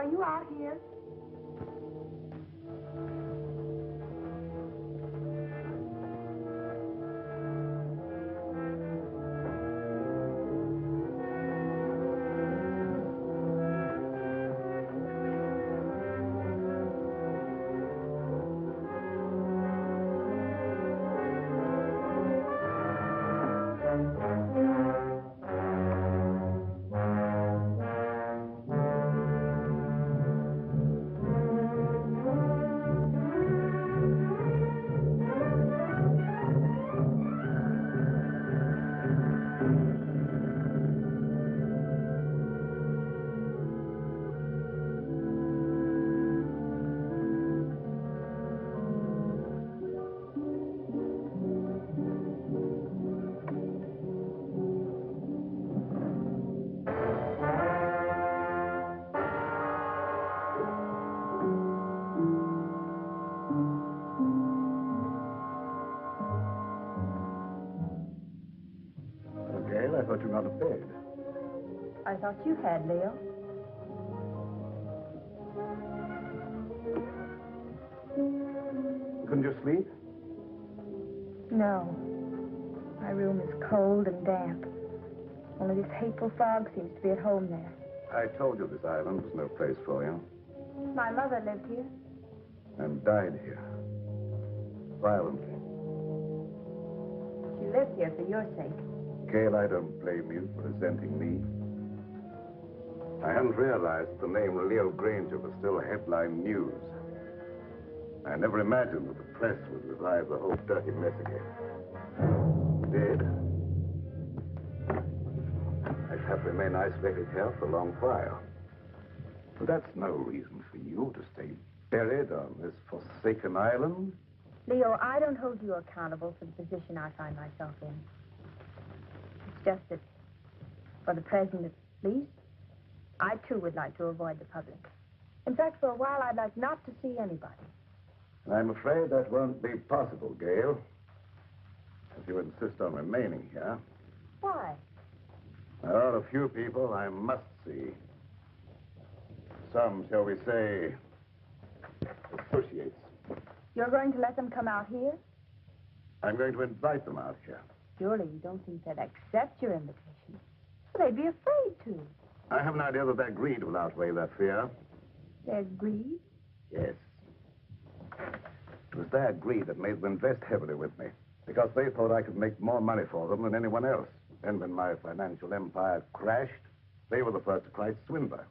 are you out here? I thought you were not a bed. I thought you had, Leo. Couldn't you sleep? No. My room is cold and damp. Only this hateful fog seems to be at home there. I told you this island was no place for you. My mother lived here. And died here. Violently. She lived here for your sake. Gail, I don't blame you for resenting me. I hadn't realized the name Leo Granger was still headline news. I never imagined that the press would revive the whole dirty mess again. It did. I shall remain isolated here for a long while. But that's no reason for you to stay buried on this forsaken island. Leo, I don't hold you accountable for the position I find myself in. It's just that, for the present at least, I too would like to avoid the public. In fact, for a while, I'd like not to see anybody. I'm afraid that won't be possible, Gail. If you insist on remaining here. Why? There are a few people I must see. Some, shall we say, associates. You're going to let them come out here? I'm going to invite them out here. Surely you don't think they'd accept your invitation. Well, they'd be afraid to. I have an idea that their greed will outweigh their fear. Their greed? Yes. It was their greed that made them invest heavily with me, because they thought I could make more money for them than anyone else. And when my financial empire crashed, they were the first to cry swindler.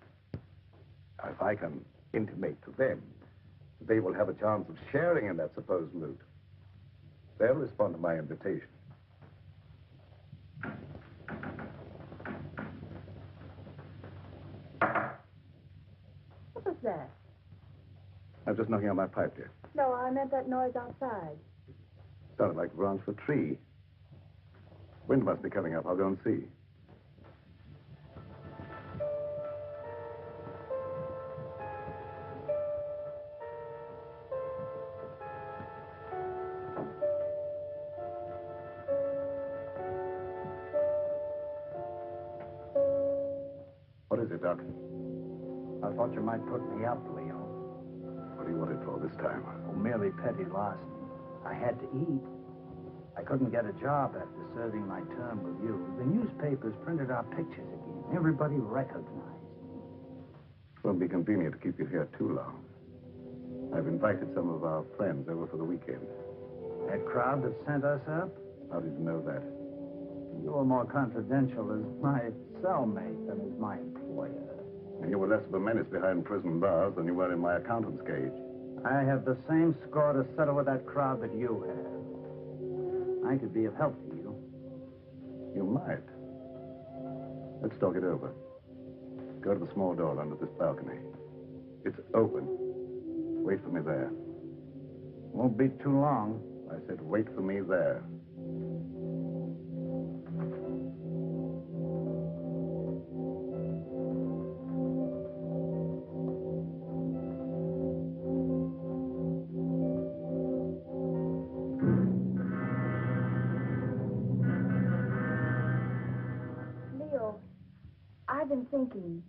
Now, if I can intimate to them that they will have a chance of sharing in that supposed loot, they'll respond to my invitation. What was that? I'm just knocking on my pipe, dear. No, I meant that noise outside. Sounded like the branch of a tree. Wind must be coming up. I'll go and see. What is it, Doc? I thought you might put me up, Leo. What do you want it for this time? Oh, merely petty larceny. I had to eat. I couldn't get a job after serving my term with you. The newspapers printed our pictures again. Everybody recognized. It won't be convenient to keep you here too long. I've invited some of our friends over for the weekend. That crowd that sent us up? How did you know that? You're more confidential as my cellmate than as my employer. And you were less of a menace behind prison bars than you were in my accountant's cage. I have the same score to settle with that crowd that you have. I could be of help to you. You might. Let's talk it over. Go to the small door under this balcony. It's open. Wait for me there. Won't be too long. I said wait for me there. Leo, I've been thinking,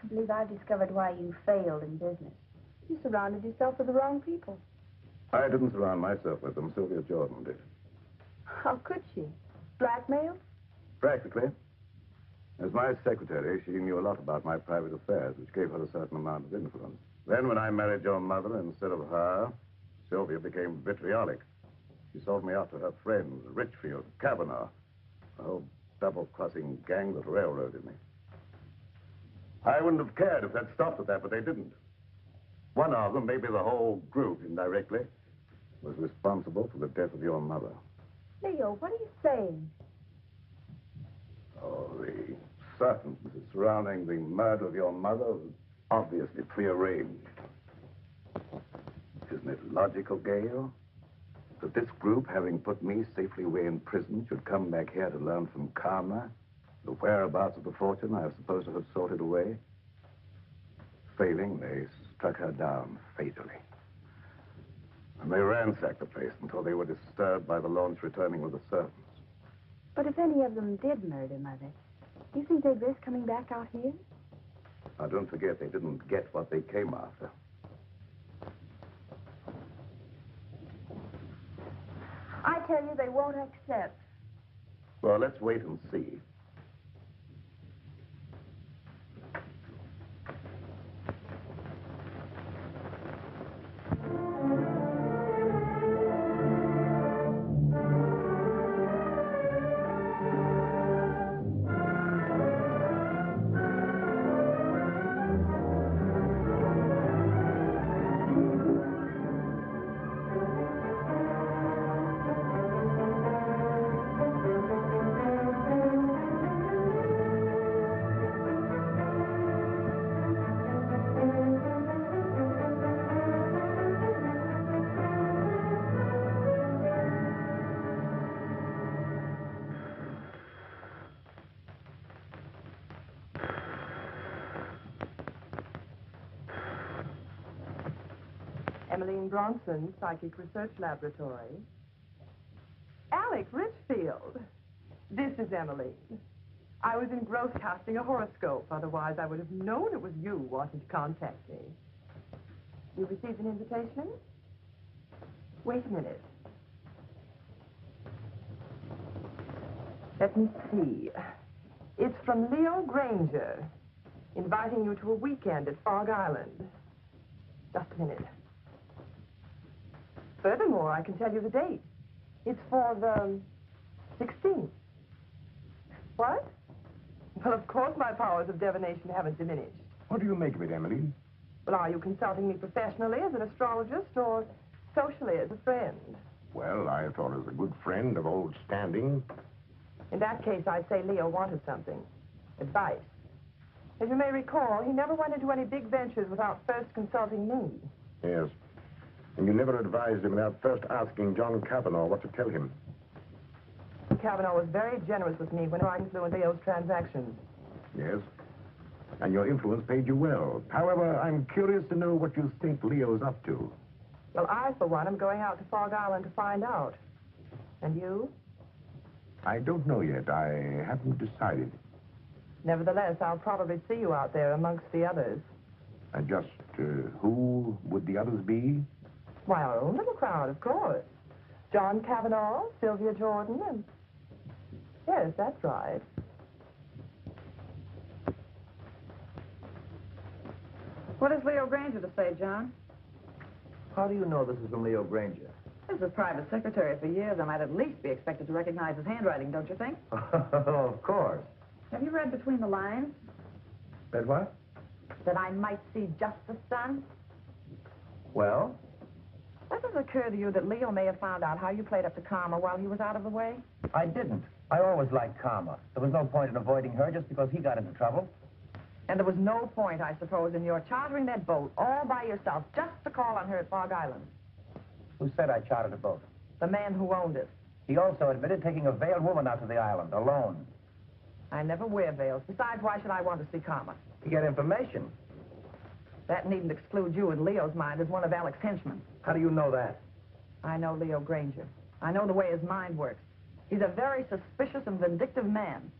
I believe I've discovered why you failed in business. You surrounded yourself with the wrong people. I didn't surround myself with them. Sylvia Jordan did. How could she? Blackmail? Practically. As my secretary, she knew a lot about my private affairs, which gave her a certain amount of influence. Then when I married your mother instead of her, Sylvia became vitriolic. She sold me out to her friends, Richfield, Kavanaugh, a whole double-crossing gang that railroaded me. I wouldn't have cared if they'd stopped at that, but they didn't. One of them, maybe the whole group indirectly, was responsible for the death of your mother. Leo, what are you saying? Oh, the circumstances surrounding the murder of your mother was obviously prearranged. Isn't it logical, Gail, that this group, having put me safely away in prison, should come back here to learn from Karma the whereabouts of the fortune I was supposed to have sorted away? Failing, they struck her down fatally. And they ransacked the place until they were disturbed by the launch returning with the servants. But if any of them did murder Mother, do you think they'd risk coming back out here? Now, don't forget, they didn't get what they came after. I tell you, they won't accept. Well, let's wait and see. Emmeline Bronson, Psychic Research Laboratory. Alec Richfield. This is Emmeline. I was engrossed casting a horoscope. Otherwise, I would have known it was you wanting to contact me. You received an invitation? Wait a minute. Let me see. It's from Leo Granger, inviting you to a weekend at Fog Island. Just a minute. Furthermore, I can tell you the date. It's for the 16th. What? Well, of course my powers of divination haven't diminished. What do you make of it, Emily? Well, are you consulting me professionally as an astrologist or socially as a friend? Well, I thought as a good friend of old standing. In that case, I'd say Leo wanted something. Advice. As you may recall, he never went into any big ventures without first consulting me. Yes. And you never advised him without first asking John Kavanaugh what to tell him. Kavanaugh was very generous with me when I influenced Leo's transactions. Yes. And your influence paid you well. However, I'm curious to know what you think Leo's up to. Well, I, for one, am going out to Fog Island to find out. And you? I don't know yet. I haven't decided. Nevertheless, I'll probably see you out there amongst the others. And just who would the others be? Why, our own little crowd, of course. John Kavanaugh, Sylvia Jordan, and... Yes, that's right. What does Leo Granger to say, John? How do you know this is from Leo Granger? As a private secretary for years, I might at least be expected to recognize his handwriting, don't you think? Of course. Have you read between the lines? Read what? That I might see justice done? Well? Doesn't it occur to you that Leo may have found out how you played up to Karma while he was out of the way? I didn't. I always liked Karma. There was no point in avoiding her just because he got into trouble. And there was no point, I suppose, in your chartering that boat all by yourself just to call on her at Fog Island. Who said I chartered a boat? The man who owned it. He also admitted taking a veiled woman out to the island, alone. I never wear veils. Besides, why should I want to see Karma? To get information. That needn't exclude you in Leo's mind as one of Alec's henchmen. How do you know that? I know Leo Granger. I know the way his mind works. He's a very suspicious and vindictive man.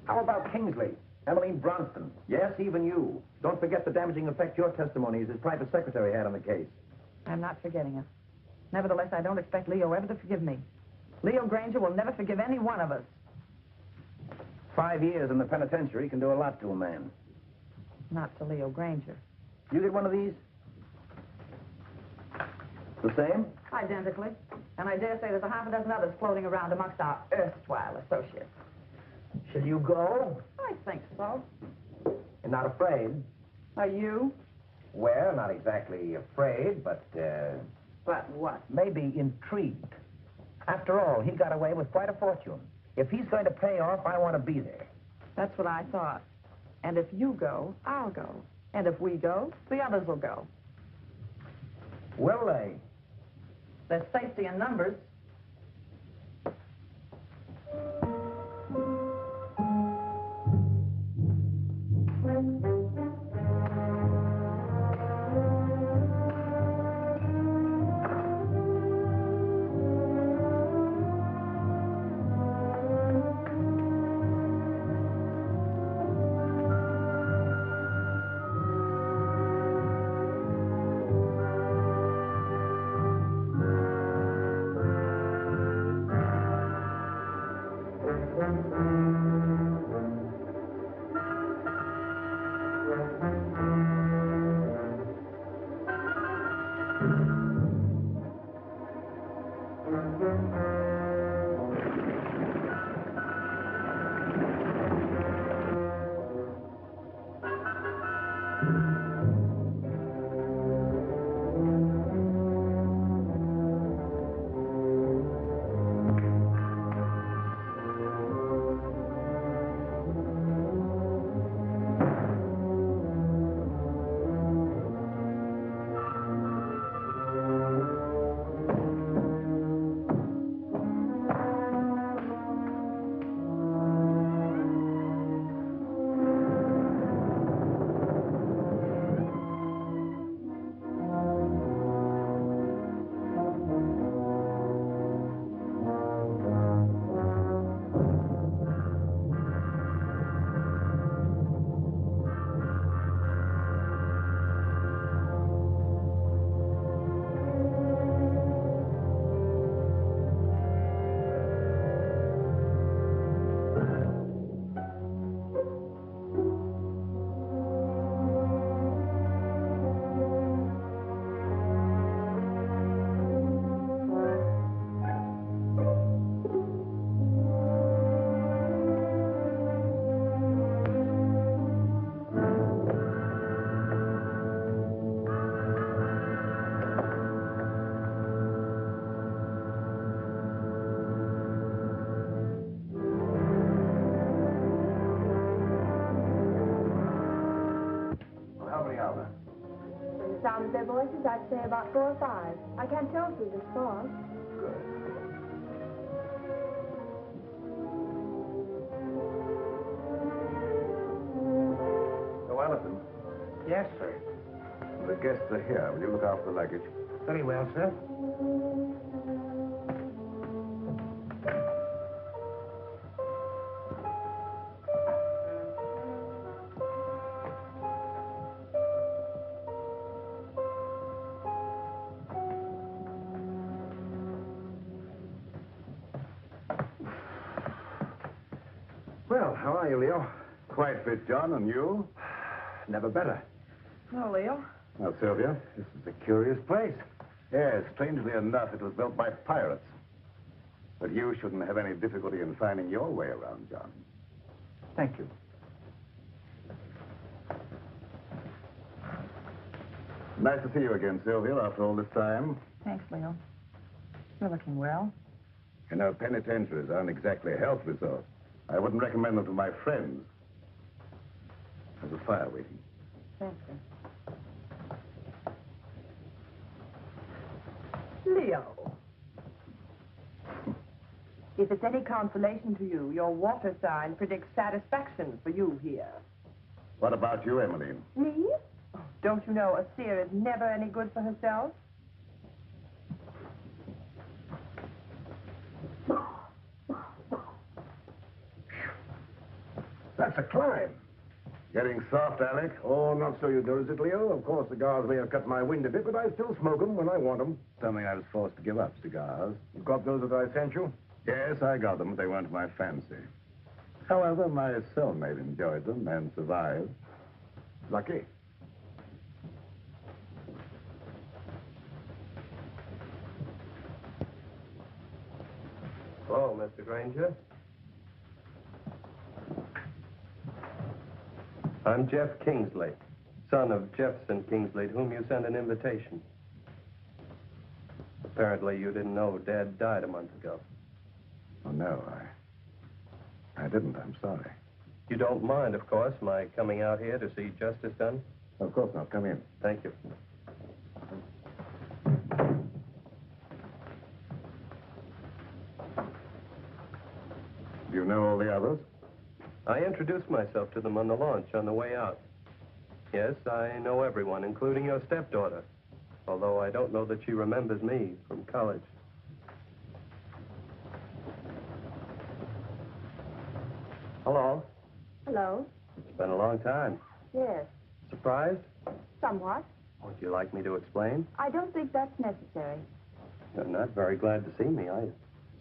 How about Kingsley? Emmeline Bronston. Yes, even you. Don't forget the damaging effect your testimony as his private secretary had on the case. I'm not forgetting it. Nevertheless, I don't expect Leo ever to forgive me. Leo Granger will never forgive any one of us. 5 years in the penitentiary can do a lot to a man. Not to Leo Granger. You get one of these? The same? Identically. And I dare say there's a half a dozen others floating around amongst our erstwhile associates. Shall you go? I think so. You're not afraid? Are you? Well, not exactly afraid, but, But what? maybe intrigued. After all, he got away with quite a fortune. If he's going to pay off, I want to be there. That's what I thought. And if you go, I'll go. And if we go, the others will go. Will they? There's safety in numbers. Sound of their voices, I'd say about 4 or 5. I can't tell through this fog. Good. So, Allison, Yes, sir. the guests are here. Will you look after the luggage? Very well, sir. Well, how are you, Leo? Quite fit, John, and you? Never better. No, Leo. Now, Sylvia, this is a curious place. Yes, strangely enough, it was built by pirates. But you shouldn't have any difficulty in finding your way around, John. Thank you. Nice to see you again, Sylvia, after all this time. Thanks, Leo. You're looking well. You know, penitentiaries aren't exactly health resorts. I wouldn't recommend them to my friends. There's a fire waiting. Thank you. Leo. If it's any consolation to you, your water sign predicts satisfaction for you here. What about you, Emmeline? Me? Oh, don't you know a seer is never any good for herself? That's a climb. Getting soft, Alec? Oh, not so you do, is it, Leo? Of course, cigars may have cut my wind a bit, but I still smoke them when I want them. Something I was forced to give up, cigars. You got those that I sent you? Yes, I got them. They weren't my fancy. However, my cellmate enjoyed them and survived. Lucky. Hello, Mr. Granger. I'm Jeff Kingsley, son of Jefferson Kingsley, to whom you sent an invitation. Apparently, you didn't know Dad died a month ago. Oh, no, I didn't. I'm sorry. You don't mind, of course, my coming out here to see justice done? Of course not. Come in. Thank you. Do you know all the others? I introduced myself to them on the launch on the way out. Yes, I know everyone, including your stepdaughter, although I don't know that she remembers me from college. Hello. Hello? It's been a long time. Yes. Surprised? Somewhat. Would you like me to explain? I don't think that's necessary. You're not very glad to see me, are you?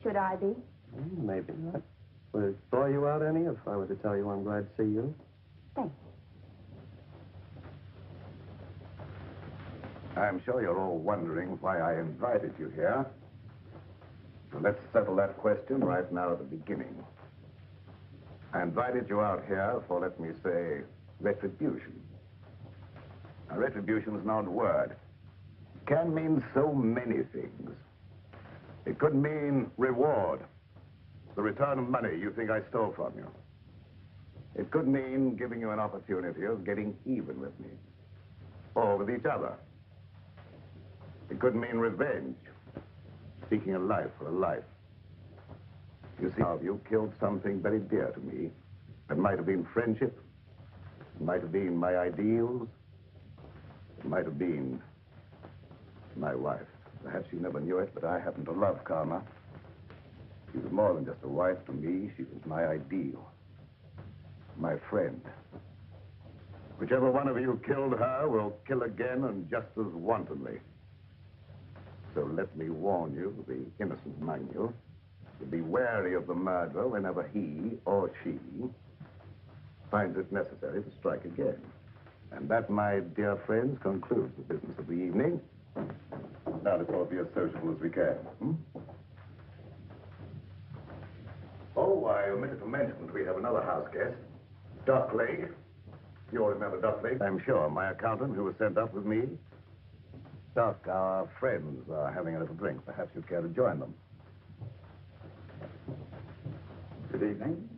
Should I be? Maybe not. Would it bore you out any if I were to tell you I'm glad to see you? Thanks. I'm sure you're all wondering why I invited you here. So let's settle that question right now at the beginning. I invited you out here for, let me say, retribution. Now, retribution is not a word. It can mean so many things. It could mean reward, the return of money you think I stole from you. It could mean giving you an opportunity of getting even with me, or with each other. It could mean revenge, seeking a life for a life. You see, you killed something very dear to me. It might have been friendship. It might have been my ideals. It might have been my wife. Perhaps you never knew it, but I happen to love Karma. She was more than just a wife to me. She was my ideal, my friend. Whichever one of you killed her will kill again and just as wantonly. So let me warn you, the innocent among you, to be wary of the murderer whenever he or she finds it necessary to strike again. And that, my dear friends, concludes the business of the evening. Now let's all be as sociable as we can. Oh, I omitted to mention that we have another house guest, Doc Lake. You all remember Doc Lake, I'm sure, my accountant who was sent up with me. Doc, our friends are having a little drink. Perhaps you'd care to join them. Good evening.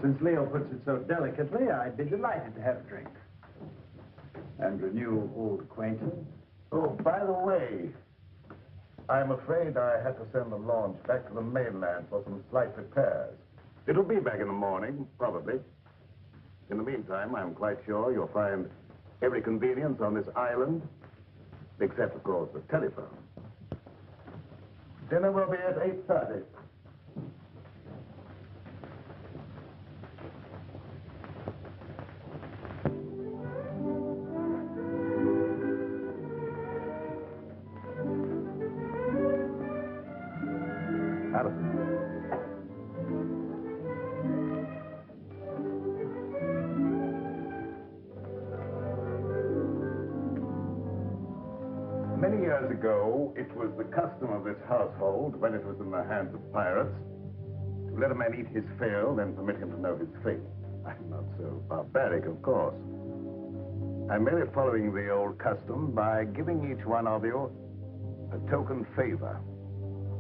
Since Leo puts it so delicately, I'd be delighted to have a drink. And renew old acquaintance. Oh, by the way, I'm afraid I had to send the launch back to the mainland for some slight repairs. It'll be back in the morning, probably. In the meantime, I'm quite sure you'll find every convenience on this island, except, of course, the telephone. Dinner will be at 8:30. Many years ago, it was the custom of this household, when it was in the hands of pirates, to let a man eat his fill, then permit him to know his fate. I'm not so barbaric, of course. I'm merely following the old custom by giving each one of you a token favor,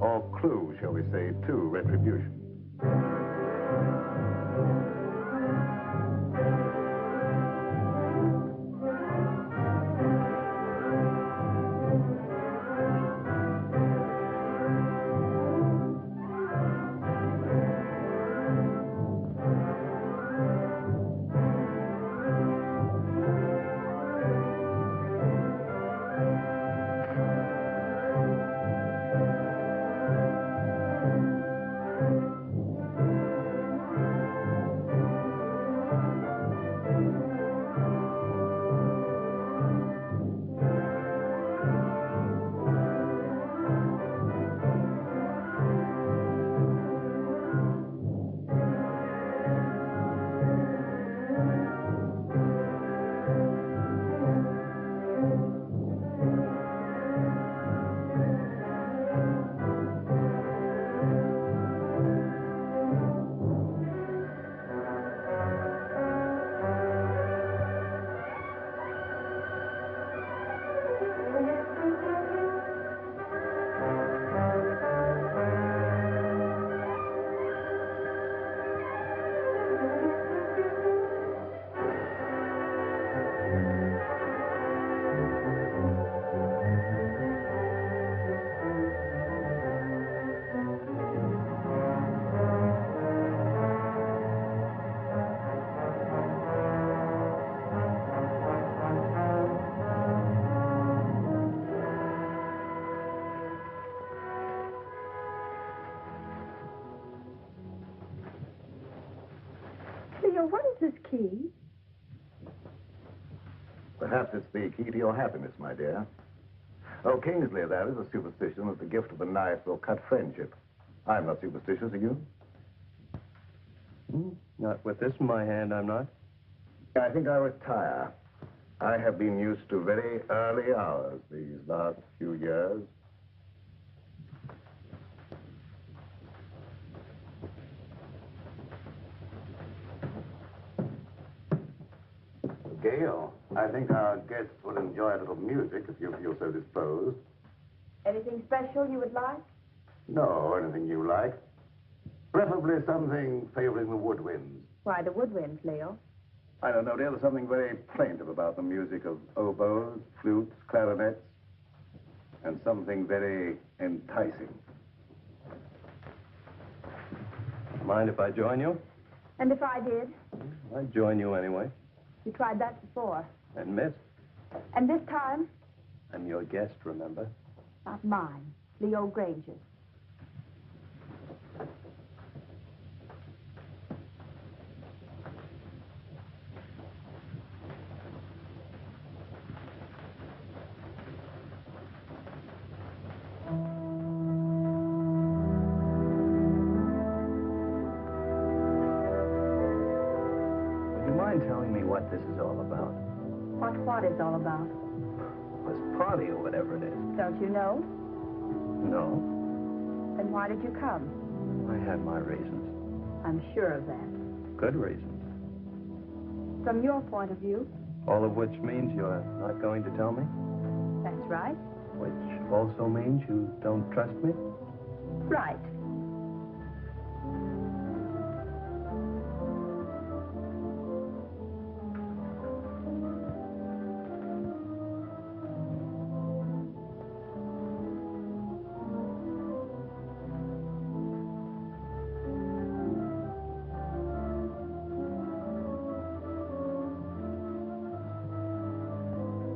or clue, shall we say, to retribution. Leo, what is this key? Perhaps it's the key to your happiness, my dear. Oh, Kingsley, there is a superstition that the gift of a knife will cut friendship. I'm not superstitious, are you? Not with this in my hand, I'm not. I think I'll retire. I have been used to very early hours these last few years. Gail, I think our guests will enjoy a little music if you feel so disposed. Anything special you would like? No, anything you like. Preferably something favoring the woodwinds. Why, the woodwinds, Leo. I don't know, dear. There's something very plaintive about the music of oboes, flutes, clarinets, and something very enticing. Mind if I join you? And if I did? I'd join you anyway. You tried that before. And missed. And this time? I'm your guest, remember? Not mine. Leo Granger's. Telling me what this is all about. What is all about? This party or whatever it is. Don't you know? No, Then why did you come? I had my reasons. I'm sure of that. Good reasons. From your point of view, All of which means you're not going to tell me? that's right. Which also means you don't trust me? Right.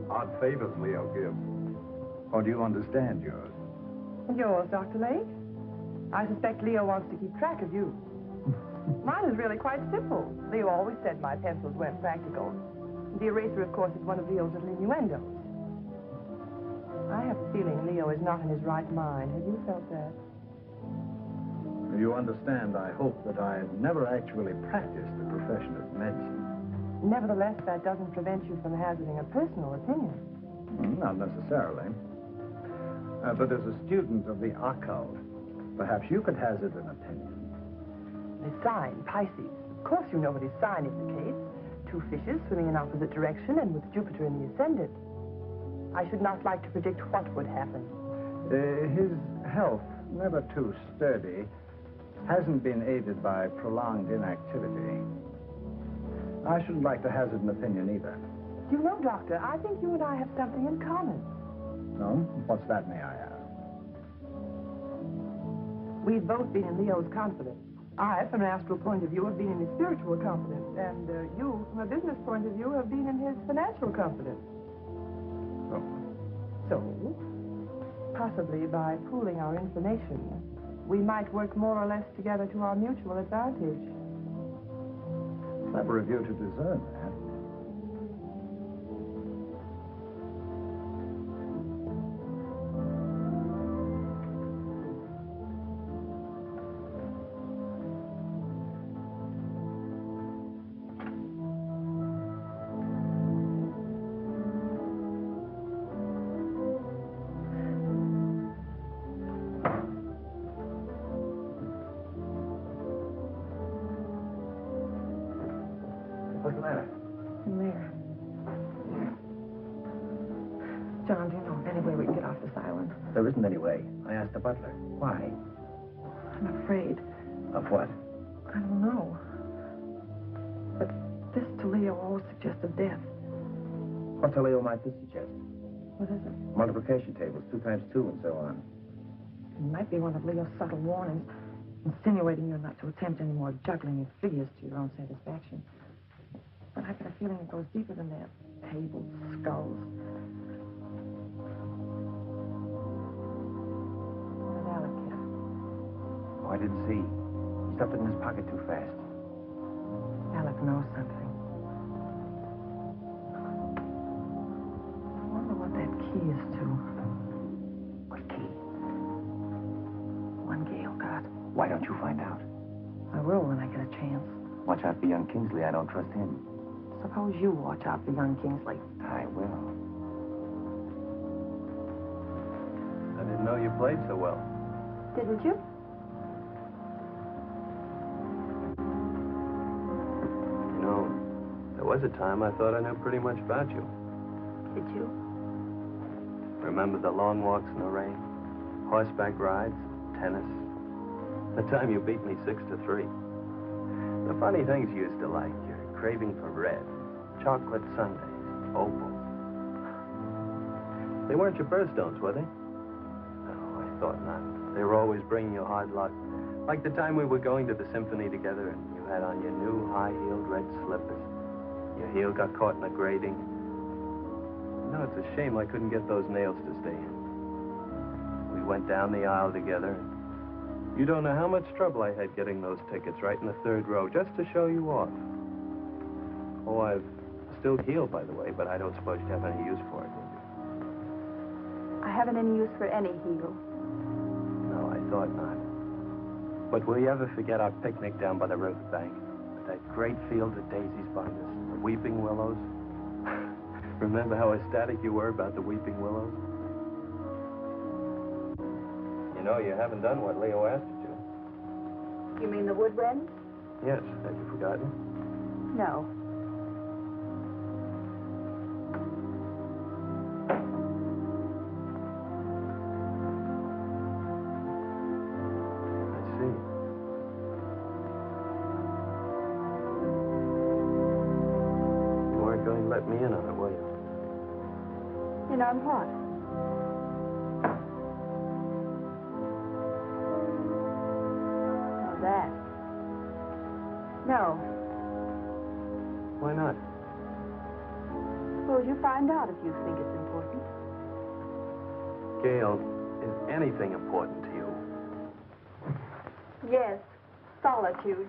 Odd favors Leo gives. Or do you understand yours? Yours, Dr. Lake? I suspect Leo wants to keep track of you. Mine is really quite simple. Leo always said my pencils weren't practical. The eraser, of course, is one of Leo's little innuendos. I have a feeling Leo is not in his right mind. Have you felt that? You understand, I hope, that I never actually practiced the profession of medicine. Nevertheless, that doesn't prevent you from hazarding a personal opinion. Not necessarily. But as a student of the occult, perhaps you could hazard an opinion. The sign, Pisces. Of course you know what his sign indicates. Two fishes swimming in opposite direction and with Jupiter in the ascendant. I should not like to predict what would happen. His health, never too sturdy, hasn't been aided by prolonged inactivity. I shouldn't like to hazard an opinion either. You know, Doctor, I think you and I have something in common. No? What's that, may I ask? We've both been in Leo's confidence. I, from an astral point of view, have been in his spiritual confidence. And you, from a business point of view, have been in his financial confidence. Oh. So, possibly by pooling our information, we might work more or less together to our mutual advantage. Clever of you to discern that. What's the matter? In there. John, do you know of any way we can get off this island? There isn't any way. I asked the butler. Why? I'm afraid. Of what? I don't know. But this to Leo always suggested death. What to Leo might this suggest? What is it? Multiplication tables, 2 times 2, and so on. It might be one of Leo's subtle warnings, insinuating you're not to attempt any more juggling of figures to your own satisfaction. But I get a feeling it goes deeper than that. Tables, skulls. What did Alec get? Oh, I didn't see. He stuffed it in his pocket too fast. Alec know something. I wonder what that key is to. What key? One Gail got. Why don't you find out? I will when I get a chance. Watch out for young Kingsley. I don't trust him. Suppose you watch out for young Kingsley. I will. I didn't know you played so well. Didn't you? You know, there was a time I thought I knew pretty much about you. Did you? Remember the long walks in the rain? Horseback rides? Tennis? The time you beat me 6-3. The funny things you used to like. Your craving for red. Chocolate sundaes. Opal. They weren't your birthstones, were they? No, I thought not. They were always bringing you hard luck. Like the time we were going to the symphony together and you had on your new high-heeled red slippers. Your heel got caught in a grating. You know, it's a shame I couldn't get those nails to stay in. We went down the aisle together. You don't know how much trouble I had getting those tickets right in the third row just to show you off. Oh, I've still healed, by the way, but I don't suppose you'd have any use for it, would you? I haven't any use for any heel. No, I thought not. But will you ever forget our picnic down by the riverbank? With that great field of daisies behind us, the weeping willows? Remember how ecstatic you were about the weeping willows? You know, you haven't done what Leo asked you to. You mean the wood wren? Yes, have you forgotten? No. I see. You weren't going to let me in on it, were you? In on what? Oh, that. No. Why not? Suppose you find out if you think it's important. Gail, is anything important to you? Yes. Solitude.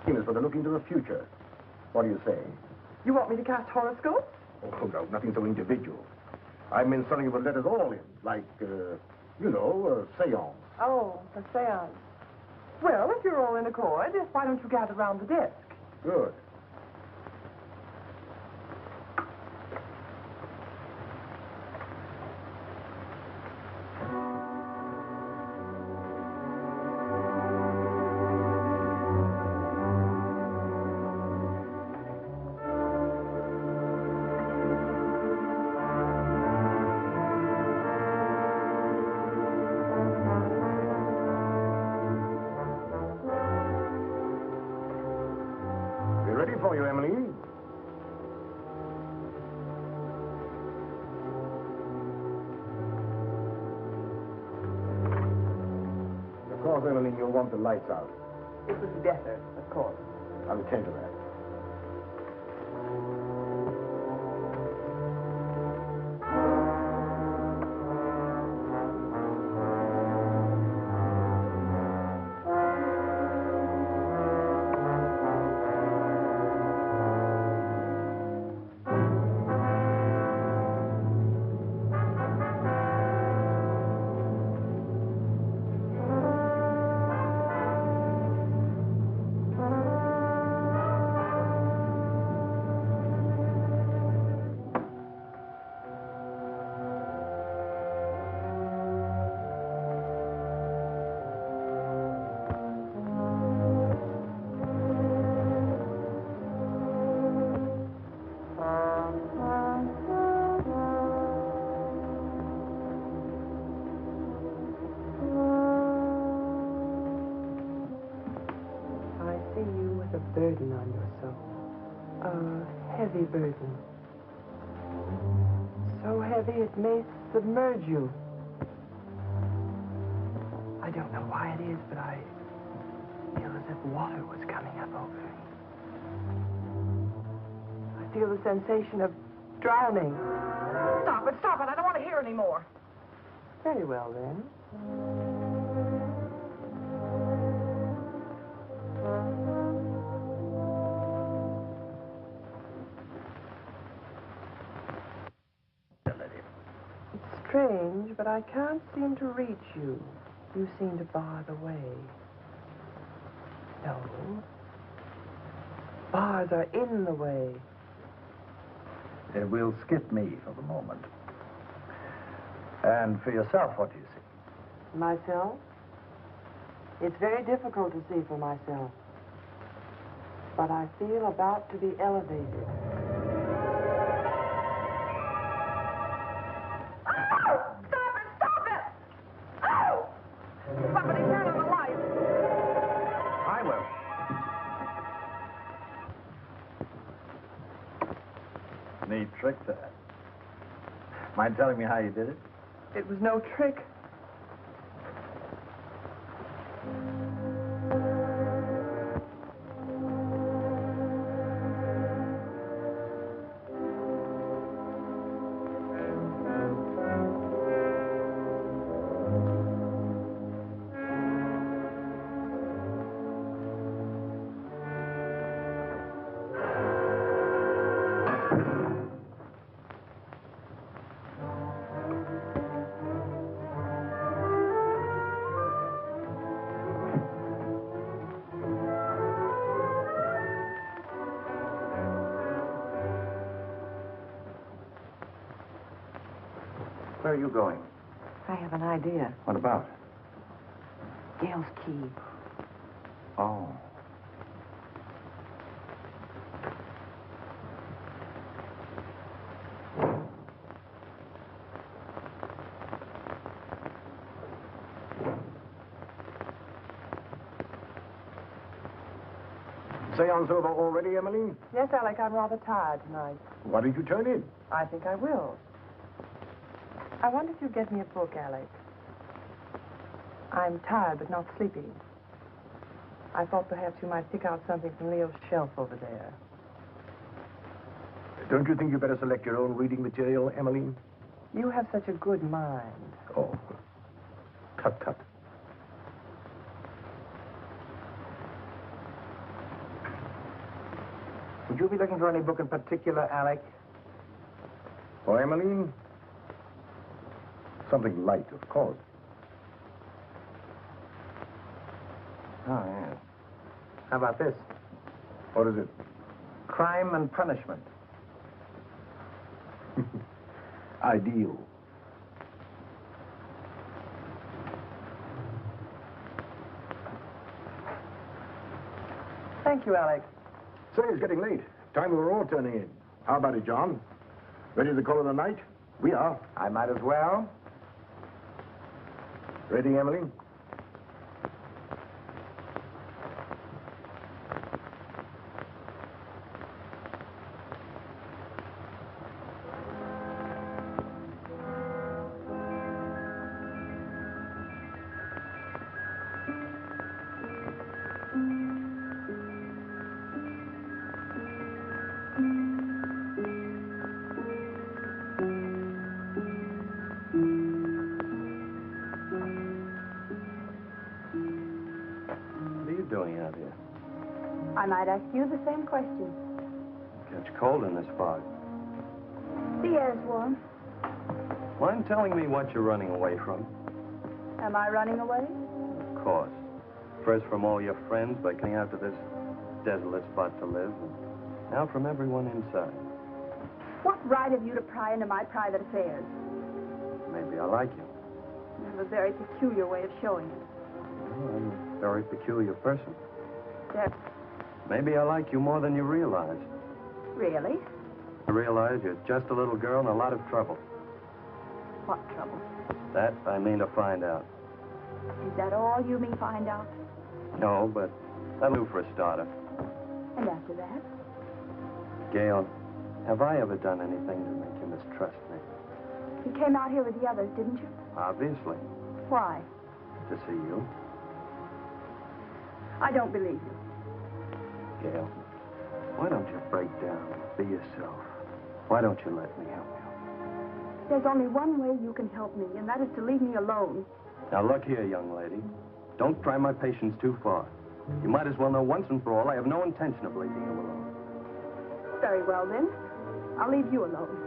Is for the look into the future. What do you say? You want me to cast horoscopes? Oh, no, nothing so individual. I meant something that would let us all in, like, you know, a seance. Oh, a seance. Well, if you're all in accord, why don't you gather round the desk? Good. Ready for you, Emily. Of course, Emily, you'll want the lights out. It would be better, of course. I'll attend to that. burden on your soul. A heavy burden. So heavy it may submerge you. I don't know why it is, but I feel as if water was coming up over me. I feel the sensation of drowning. Stop it, stop it. I don't want to hear any more. Very well, then. It's strange, but I can't seem to reach you. You seem to bar the way. No. Bars are in the way. We'll skip me for the moment. And for yourself, what do you see? Myself? It's very difficult to see for myself. But I feel about to be elevated. Oh! Stop it! Stop it! Oh! Somebody turn on the light. I will. Neat trick that. Mind telling me how you did it? It was no trick. Where are you going? I have an idea. What about? Gail's key. Oh. Seance over already, Emily? Yes, Alec, I'm rather tired tonight. Why did you turn in? I think I will. I wonder if you'd get me a book, Alec. I'm tired, but not sleepy. I thought perhaps you might pick out something from Leo's shelf over there. Don't you think you better select your own reading material, Emily? You have such a good mind. Oh. Tut, tut. Would you be looking for any book in particular, Alec? For Emily? Something light, of course. Oh, yeah. How about this? What is it? Crime and Punishment. Ideal. Thank you, Alec. Say, it's getting late. Time we were all turning in. How about it, John? Ready to call it a night? We are. I might as well. Ready, Emily? Doing out here? I might ask you the same question. Gets cold in this fog. The air's warm. Mind telling me what you're running away from? Am I running away? Of course. First from all your friends by coming out to this desolate spot to live, and now from everyone inside. What right have you to pry into my private affairs? Maybe I like you. You have a very peculiar way of showing it. Well, I'm a very peculiar person. Yes. Maybe I like you more than you realize. Really? I realize you're just a little girl in a lot of trouble. What trouble? That I mean to find out. Is that all you mean find out? No, but that'll do for a starter. And after that? Gail, have I ever done anything to make you mistrust me? You came out here with the others, didn't you? Obviously. Why? To see you. I don't believe you. Gail, why don't you break down and be yourself? Why don't you let me help you? There's only one way you can help me, and that is to leave me alone. Now, look here, young lady. Don't try my patience too far. You might as well know once and for all I have no intention of leaving you alone. Very well, then. I'll leave you alone.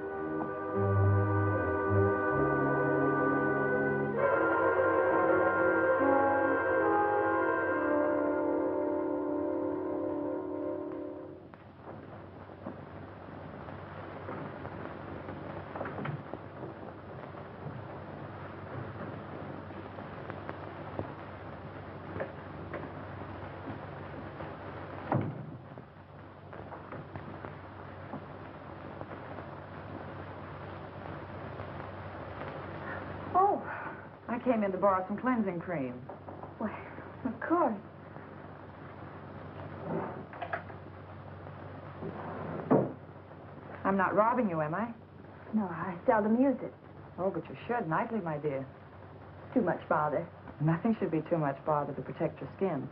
I came in to borrow some cleansing cream. Why, of course. I'm not robbing you, am I? No, I seldom use it. Oh, but you should nightly, my dear. Too much bother. Nothing should be too much bother to protect your skin.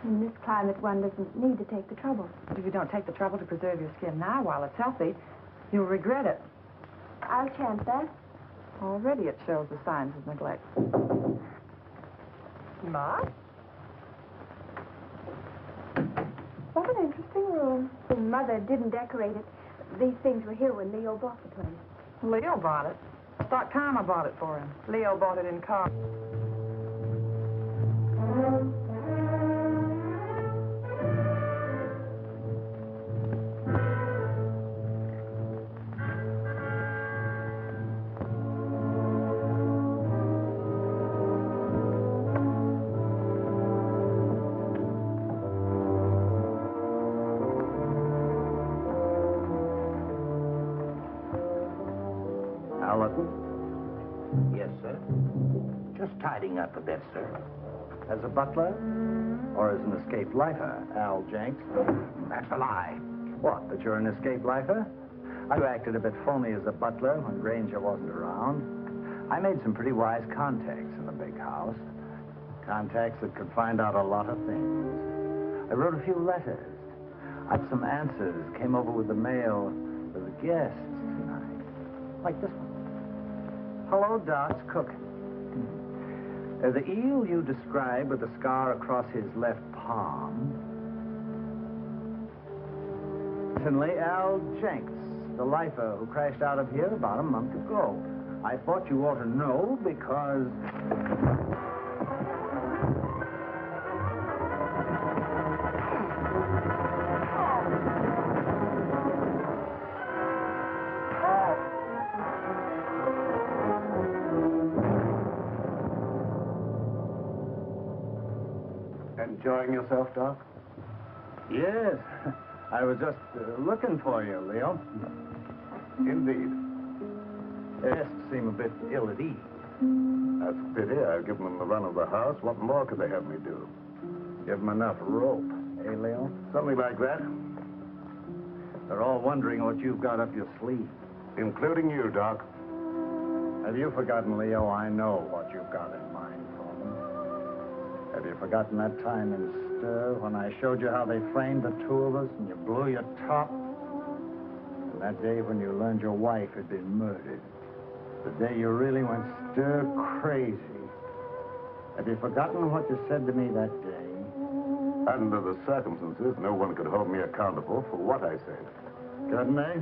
In this climate, one doesn't need to take the trouble. But if you don't take the trouble to preserve your skin now while it's healthy, you'll regret it. I'll chance that. Already it shows the signs of neglect. Ma? What an interesting room. Mother didn't decorate it. These things were here when Leo bought the place. Leo bought it. I thought Karma bought it for him. Leo bought it in car. Yes, sir. Just tidying up a bit, sir. As a butler? Or as an escaped lifer, Al Jenks? That's a lie. What, that you're an escaped lifer? You acted a bit phony as a butler when Granger wasn't around. I made some pretty wise contacts in the big house. Contacts that could find out a lot of things. I wrote a few letters. I had some answers, came over with the mail for the guests tonight. Like this one. Hello, Doc's cooking. The eel you described with the scar across his left palm. Certainly Al Jenks, the lifer who crashed out of here about a month ago. I thought you ought to know because... Enjoying yourself, Doc? Yes. I was just looking for you, Leo. Indeed. Guests seem a bit ill at ease. That's a pity. I've given them the run of the house. What more could they have me do? Give them enough rope, eh, Leo? Something like that. They're all wondering what you've got up your sleeve. Including you, Doc. Have you forgotten, Leo? I know what you've got in mind for them. Have you forgotten that time in Stir when I showed you how they framed the two of us and you blew your top? And that day when you learned your wife had been murdered. The day you really went stir crazy. Have you forgotten what you said to me that day? Under the circumstances, no one could hold me accountable for what I said. Couldn't they?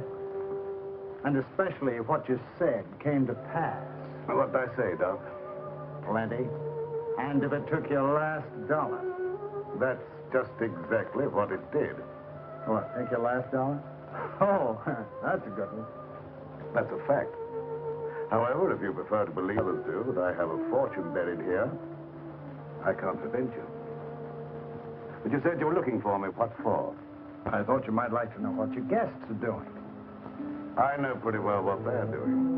And especially if what you said came to pass. What did I say, Doc? Plenty. And if it took your last dollar. That's just exactly what it did. What, take your last dollar? Oh, that's a good one. That's a fact. However, if you prefer to believe others do that I have a fortune buried here, I can't prevent you. But you said you were looking for me. What for? I thought you might like to know what your guests are doing. I know pretty well what they're doing.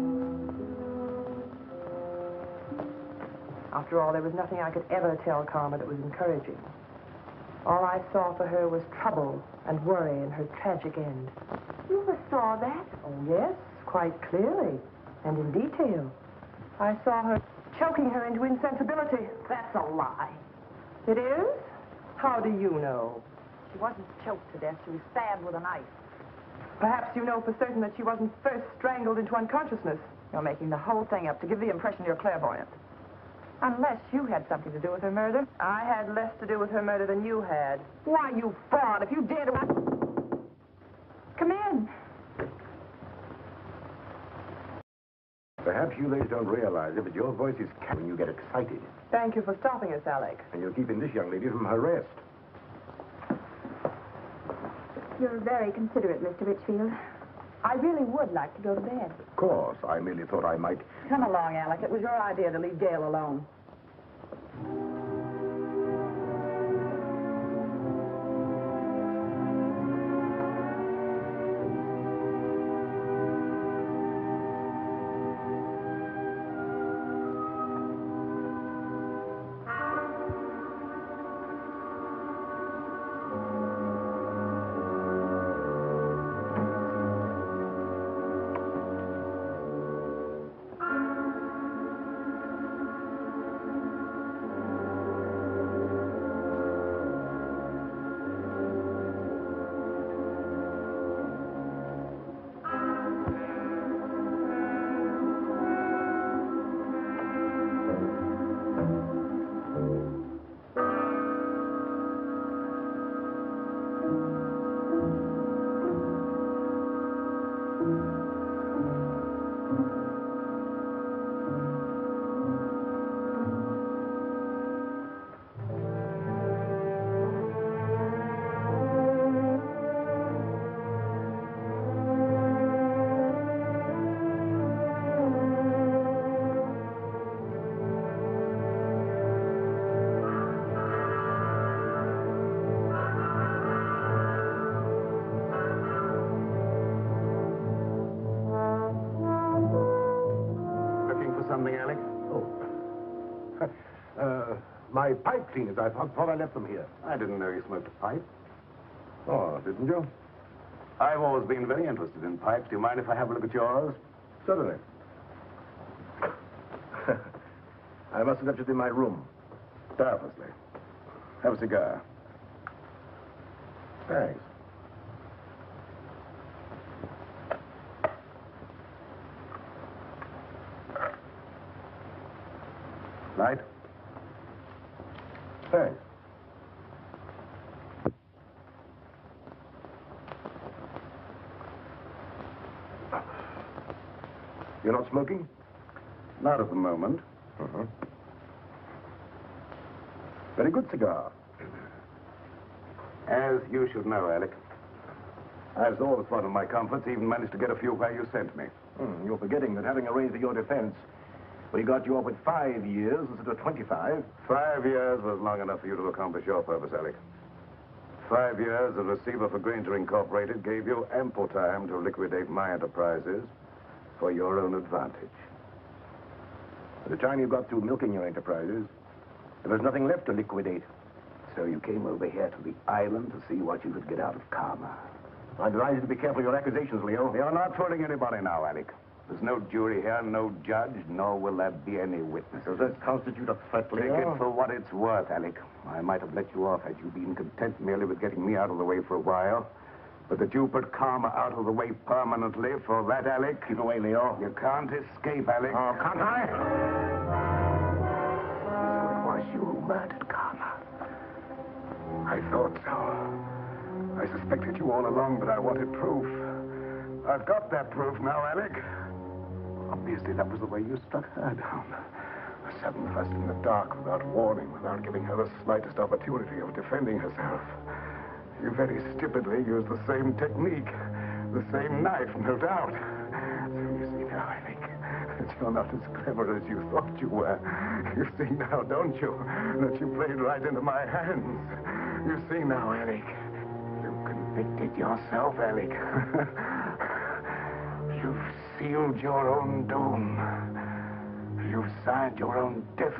After all, there was nothing I could ever tell Karma that was encouraging. All I saw for her was trouble and worry and her tragic end. You saw that? Oh, yes, quite clearly, and in detail. I saw her choking her into insensibility. That's a lie. It is? How do you know? She wasn't choked to death. She was stabbed with a knife. Perhaps you know for certain that she wasn't first strangled into unconsciousness. You're making the whole thing up to give the impression you're clairvoyant. Unless you had something to do with her murder. I had less to do with her murder than you had. Why, you fraud, if you dare to... Come in. Perhaps you ladies don't realize it, but your voice is when you get excited. Thank you for stopping us, Alec. And you're keeping this young lady from her rest. You're very considerate, Mr. Richfield. I really would like to go to bed. Of course, I merely thought I might... Come along, Alec. It was your idea to leave Gail alone. Something, Alec? Oh. My pipe cleaners. I thought I left them here. I didn't know you smoked a pipe. Oh, didn't you? I've always been very interested in pipes. Do you mind if I have a look at yours? Certainly. I must have left it in my room. Doubtlessly. Have a cigar. Thanks. Light? Thanks. You're not smoking? Not at the moment. Uh-huh. Very good cigar. As you should know, Alec, as always one of my comforts, even managed to get a few where you sent me. You're forgetting that having arranged for your defense, we got you off with 5 years instead of 25. 5 years was long enough for you to accomplish your purpose, Alec. 5 years as receiver for Granger Incorporated gave you ample time to liquidate my enterprises for your own advantage. By the time you got through milking your enterprises, there was nothing left to liquidate. So you came over here to the island to see what you could get out of karma. I advise you to be careful of your accusations, Leo. You're not fooling anybody now, Alec. There's no jury here, no judge, nor will there be any witnesses. Does that constitute a threat, Take Leo? it for what it's worth, Alec. I might have let you off had you been content merely with getting me out of the way for a while. But that you put karma out of the way permanently, for that, Alec... Keep away, Leo. You can't escape, Alec. Oh, can't I? So it was you who murdered karma. I thought so. I suspected you all along, but I wanted proof. I've got that proof now, Alec. Obviously, that was the way you struck her down. A sudden thrust in the dark, without warning, without giving her the slightest opportunity of defending herself. You very stupidly used the same technique, the same knife, no doubt. So you see now, Alec, that you're not as clever as you thought you were. You see now, don't you, that you played right into my hands. You see now, Alec. You convicted yourself, Alec. You've sealed your own doom. You've signed your own death.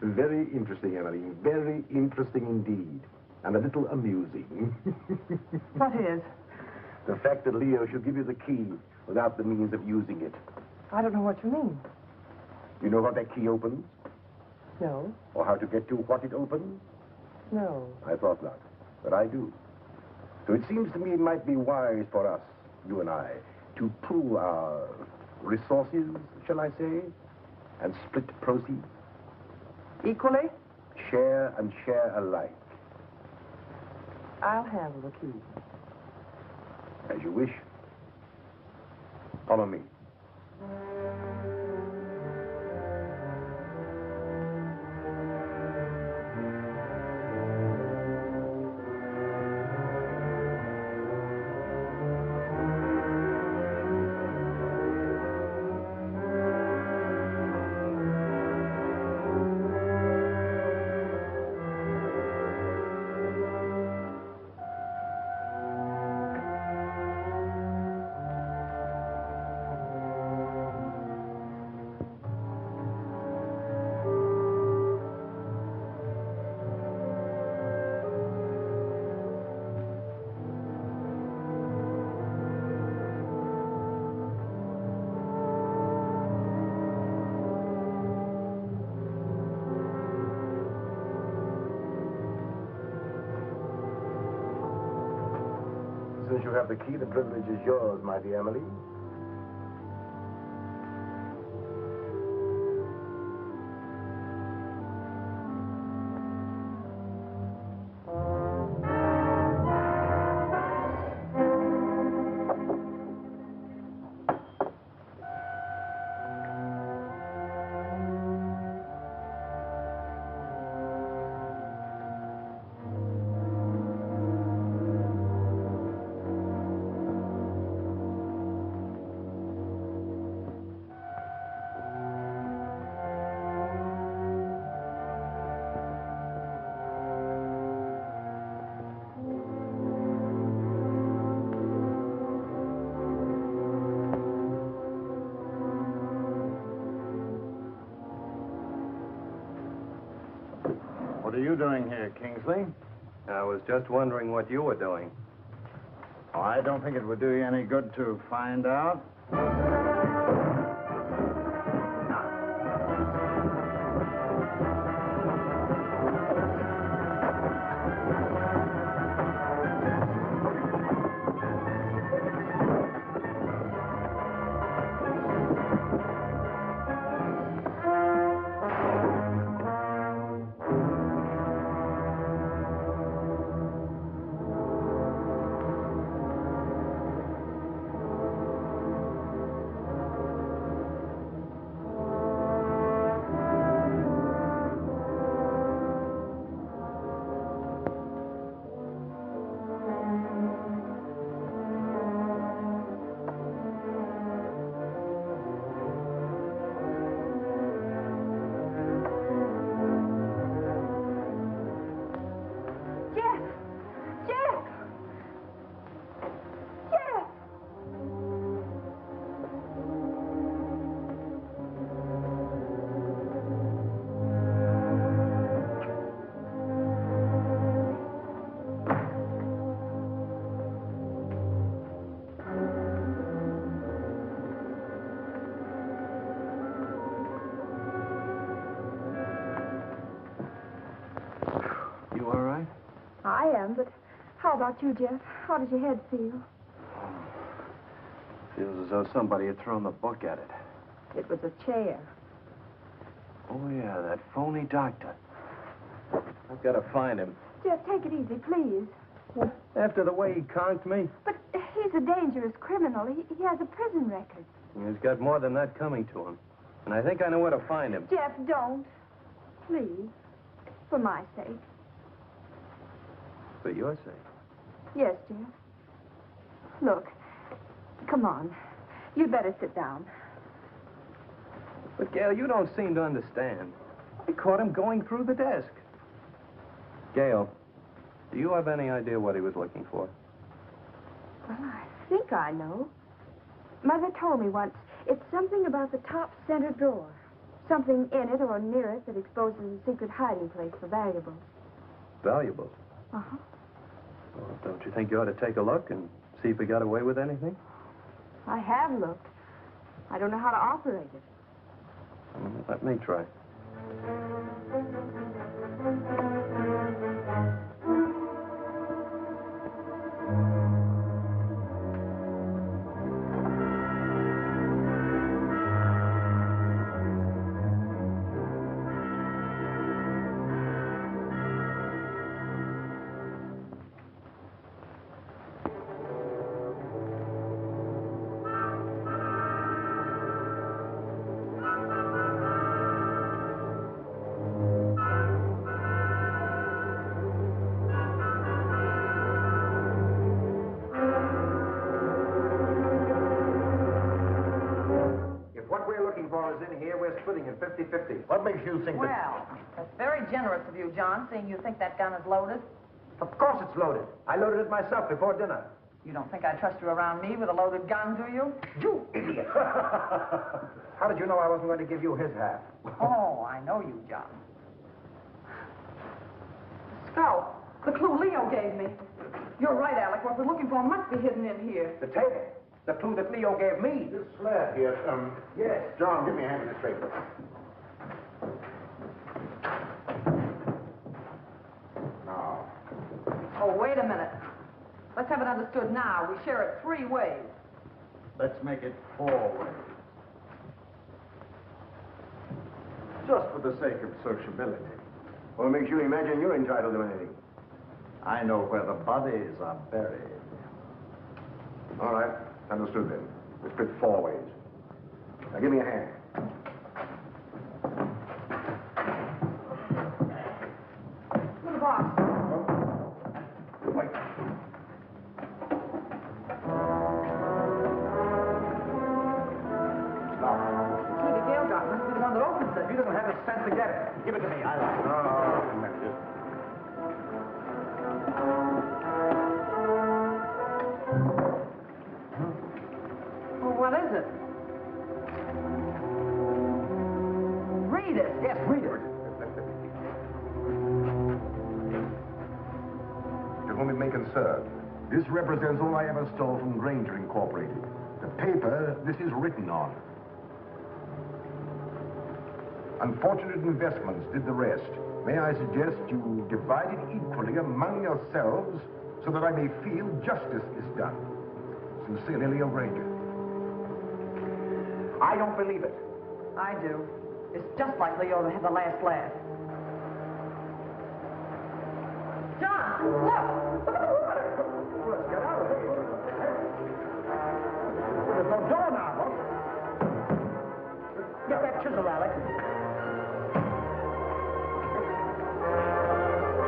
Very interesting, Emily. Very interesting indeed. And a little amusing. What is? The fact that Leo should give you the key without the means of using it. I don't know what you mean. You know what that key opens? No. Or how to get to what it opens? No. I thought not. But I do. So it seems to me it might be wise for us, you and I, to pool our resources, shall I say, and split proceeds. Equally? Share and share alike. I'll handle the key. As you wish. Follow me. Since you have the key, the privilege is yours, my dear Emily. What are you doing here, Kingsley? I was just wondering what you were doing. Oh, I don't think it would do you any good to find out. I am, but how about you, Jeff? How does your head feel? Feels as though somebody had thrown the book at it. It was a chair. Oh, yeah, that phony doctor. I've got to find him. Jeff, take it easy, please. What? After the way he conked me? But he's a dangerous criminal. He has a prison record. He's got more than that coming to him. And I think I know where to find him. Jeff, don't. Please. For my sake. For your sake. Yes, Jeff. Look, come on. You'd better sit down. But, Gail, you don't seem to understand. I caught him going through the desk. Gail, do you have any idea what he was looking for? Well, I think I know. Mother told me once it's something about the top center drawer. Something in it or near it that exposes a secret hiding place for valuables. Valuables? Uh-huh. Well, don't you think you ought to take a look and see if he got away with anything? I have looked. I don't know how to operate it. Let me try. Splitting it 50-50. What makes you think that... Well, that's very generous of you, John, seeing you think that gun is loaded. Of course it's loaded. I loaded it myself before dinner. You don't think I trust you around me with a loaded gun, do you? You idiot! How did you know I wasn't going to give you his half? Oh, I know you, John. Scout, the clue Leo gave me. You're right, Alec. What we're looking for must be hidden in here. The table. The clue that Leo gave me. This slab here, Yes. John, give me a hand with this paper. Now. Oh, wait a minute. Let's have it understood now. We share it 3 ways. Let's make it 4 ways. Just for the sake of sociability. What makes you imagine you're entitled to anything? I know where the bodies are buried. All right. Understood then. We split 4 ways. Now give me a hand. To the box. Wait. Stop. The key to Gale got must be the one that opens it. He doesn't have the sense to get it. Give it to me. I like it. Oh, wait a minute. What is it? Read it. Yes, read it. To whom it may concern, this represents all I ever stole from Granger Incorporated. The paper this is written on. Unfortunate investments did the rest. May I suggest you divide it equally among yourselves so that I may feel justice is done. Sincerely, Leo Granger. I don't believe it. I do. It's just like Leo to have the last laugh. John, look! Look at the water! Let's get out of here. There's no door now. Get that chisel, Alec.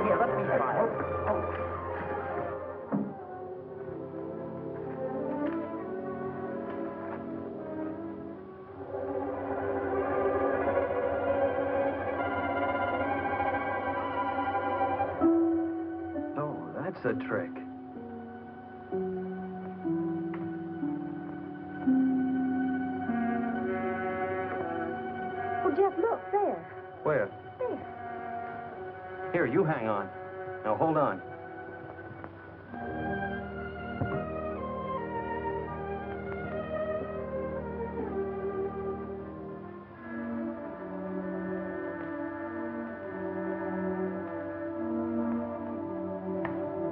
Here, let me try it. That's a trick. Oh, Jeff, look, there. Where? There. Here, you hang on. Now, hold on.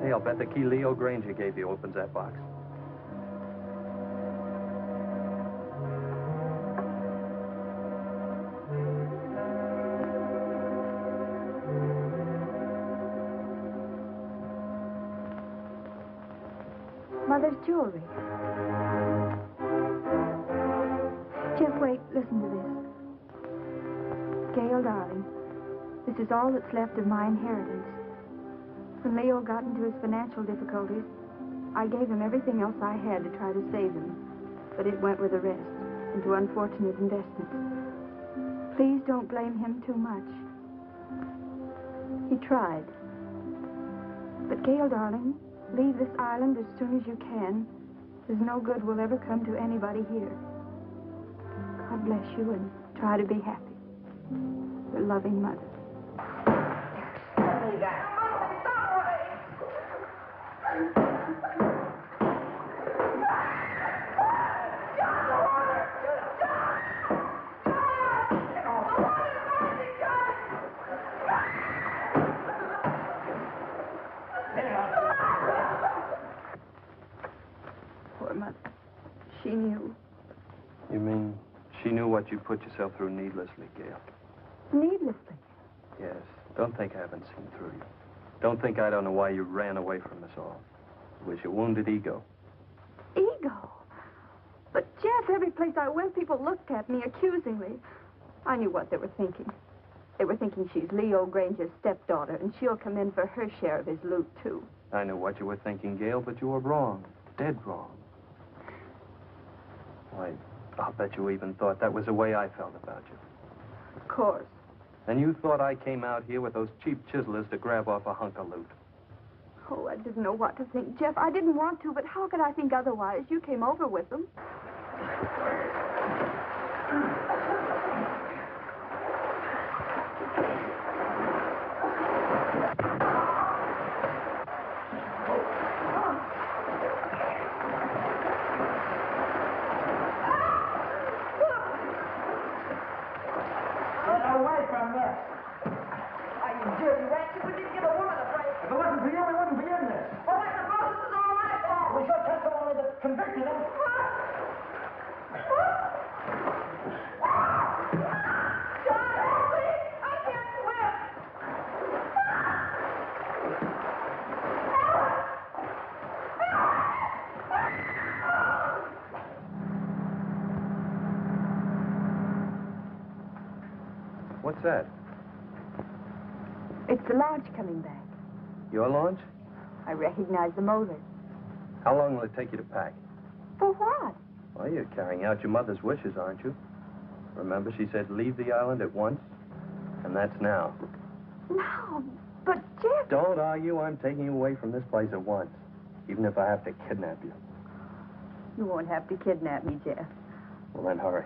Hey, I'll bet the key Leo Granger gave you opens that box. Mother's jewelry. Jeff, wait, listen to this. Gail, darling, this is all that's left of my inheritance. When Leo got into his financial difficulties, I gave him everything else I had to try to save him. But it went with the rest, into unfortunate investments. Please don't blame him too much. He tried. But Gail, darling, leave this island as soon as you can. There's no good will ever come to anybody here. God bless you and try to be happy. Your loving mother. Poor mother. She knew. You mean she knew what you put yourself through needlessly, Gail? Needlessly. Yes. Don't think I haven't seen through you. Don't think I don't know why you ran away from us all. It was your wounded ego. Ego? But, Jeff, every place I went, people looked at me accusingly. I knew what they were thinking. They were thinking she's Leo Granger's stepdaughter, and she'll come in for her share of his loot, too. I know what you were thinking, Gail, but you were wrong. Dead wrong. Why, I'll bet you even thought that was the way I felt about you. Of course. And you thought I came out here with those cheap chiselers to grab off a hunk of loot. Oh, I didn't know what to think, Jeff. I didn't want to, but how could I think otherwise? You came over with them. What's that? It's the launch coming back. Your launch? I recognize the motor. How long will it take you to pack? For what? Well, you're carrying out your mother's wishes, aren't you? Remember, she said leave the island at once? And that's now. No, but Jeff... Don't argue. I'm taking you away from this place at once. Even if I have to kidnap you. You won't have to kidnap me, Jeff. Well, then hurry.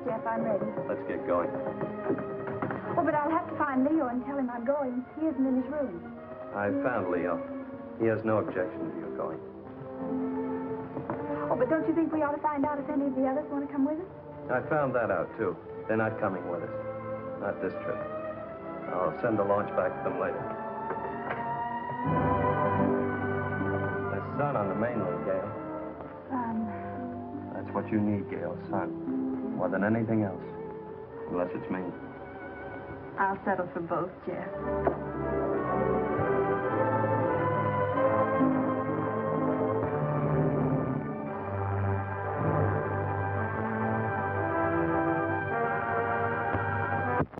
Jeff. I'm ready. Let's get going. Oh, but I'll have to find Leo and tell him I'm going. He isn't in his room. I found Leo. He has no objection to you going. Oh, but don't you think we ought to find out if any of the others want to come with us? I found that out, too. They're not coming with us. Not this trip. I'll send the launch back to them later. There's sun on the mainland, Gail. That's what you need, Gail, sun. More than anything else. Unless it's me. I'll settle for both, Jeff.